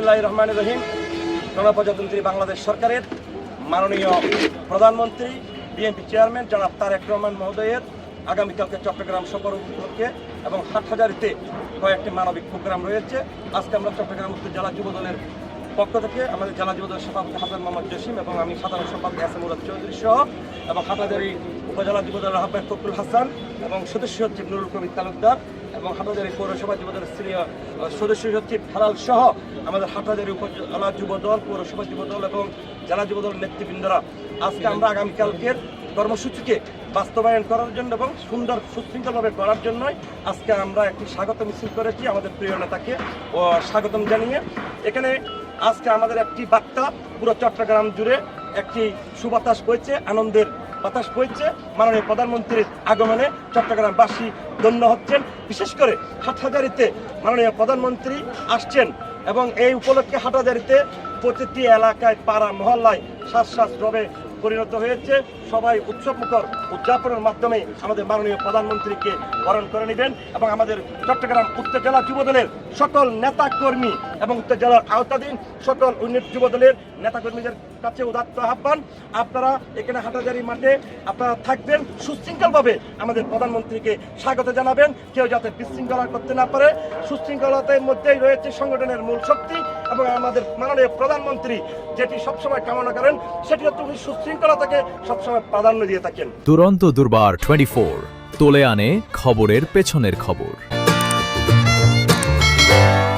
বিসমিল্লাহির রহমানির রহিম। গণপ্রজাতন্ত্রী বাংলাদেশ সরকারের মাননীয় প্রধানমন্ত্রী বিএনপি চেয়ারম্যান জনাব তারেক রহমান মহোদয়ের আগামীকালকে চট্টগ্রাম সফর উপলক্ষে এবং হাটহাজারীতে কয়েকটি মানবিক প্রোগ্রাম রয়েছে। আজকে আমরা চট্টগ্রাম উত্তর জেলা যুবদলের পক্ষ থেকে আমাদের জেলা যুবদলের সভাপতি হাসান মোহাম্মদ জসিম এবং আমি সাধারণ সম্পাদক এস.এম. মুরাদ চৌধুরী সহ এবং হাটহাজারী উপজেলা যুবদলের আহ্বায়ক ফখরুল হাসান এবং সদস্য সচিব নুরুল কবির তালুকদার এবং হাটহাজারী পৌরসভা যুবদলের সিনিয়র সদস্য সচিব হালাল সহ আমাদের হাটহাজারী উপজেলা যুবদল, পৌরসভা যুবদল এবং জেলা যুবদল নেতৃবৃন্দরা আজকে আমরা আগামীকালকের কর্মসূচিকে বাস্তবায়ন করার জন্য এবং সুন্দর সুশৃঙ্খলভাবে করার জন্যই আজকে আমরা একটি স্বাগত মিছিল করেছি আমাদের প্রিয় নেতাকে স্বাগতম জানিয়ে। এখানে আজকে আমাদের একটি বার্তা পুরো চট্টগ্রাম জুড়ে একটি সুবাতাস বইছে, আনন্দের বাতাস বইছে। মাননীয় প্রধানমন্ত্রীর আগমনে চট্টগ্রামবাসী ধন্য হচ্ছেন। বিশেষ করে হাটহাজারীতে মাননীয় প্রধানমন্ত্রী আসছেন এবং এই উপলক্ষে হাটহাজারীতে প্রতিটি এলাকায় পাড়া মহল্লায় শ্বাস রবে পরিণত হয়েছে। সবাই উৎসবমুখর উদযাপনের মাধ্যমে আমাদের মাননীয় প্রধানমন্ত্রীকে বরণ করে নেবেন এবং আমাদের চট্টগ্রাম উত্তর জেলা যুবদলের সকল নেতাকর্মী এবং উত্তর জেলার আওতাধীন সকল উন্নত যুবদলের নেতাকর্মীদের কাছে উদাত্ত আহ্বান, আপনারা এখানে হাটহাজারী মাঠে আপনারা থাকবেন, সুশৃঙ্খলভাবে আমাদের প্রধানমন্ত্রীকে স্বাগত জানাবেন। কেউ যাতে বিশৃঙ্খলা করতে না পারে। সুশৃঙ্খলতার মধ্যেই রয়েছে সংগঠনের মূল শক্তি এবং আমাদের মাননীয় প্রধানমন্ত্রী যেটি সবসময় কামনা করেন সেটি হচ্ছে উনি সুশৃঙ্খলতাকে সবসময় প্রাধান্য দিয়ে থাকেন। দুরন্ত দুর্বার 24 তোলে আনে খবরের পেছনের খবর।